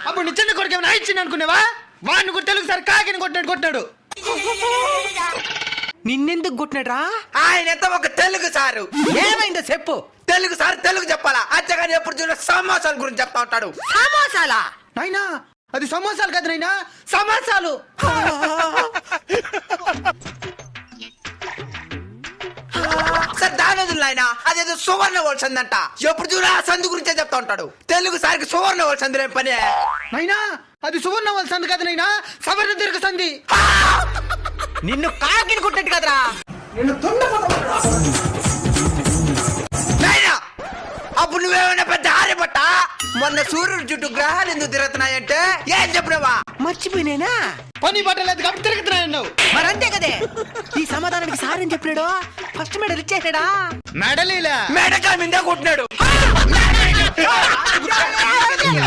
అప్పుడు నిజంగా కొడుకు ఏమైనా ఇచ్చింది అనుకునేవా? వాడిని కూడా తెలుగు సార్ కాకిని కొట్టాడు. నిన్నెందుకు కొట్టినాడ్రా? ఆయన ఎంత ఒక తెలుగు సారు. ఏమైందో చెప్పు. తెలుగు సార్ తెలుగు చెప్పాలా? అచ్చగాని ఎప్పుడు చూడ సమోసాల గురించి చెప్తా ఉంటాడు. సమోసాలా? నాయనా అది సమోసాలు కాదు నాయనా, సమాసాలు. సార్ దాని ఆయన అదేదో సువర్ణ వలసందంట. ఎప్పుడు చూడ ఆ సందు గురించే చెప్తా ఉంటాడు. తెలుగు సార్కి సువర్ణ వలసంది పని. నాయనా అది సువర్ణ వాళ్ళ సంది కాదు నాయనా, సవర్ణ దీర్ఘ సంధి. నిన్ను కాకిని కొట్టినట్టు కదరా. నాయనా అప్పుడు నువ్వేమైనా పెద్ద ఆర్యపట్ట. మొన్న సూర్యుడు చుట్టూ గ్రహాలు ఎందుకు తిరుగుతున్నాయంటే ఏం చెప్పినవా? మర్చిపోయినేనా? పని పట్టలేదు కాబట్టి తిరుగుతున్నాయన్నావు. మరంతే కదే. ఈ సమాధానానికి సార్ ఏం చెప్పినాడు? First medal ఇచ్చేసాడా? మెడలీలా మేడకా మిందే కొట్టినాడు.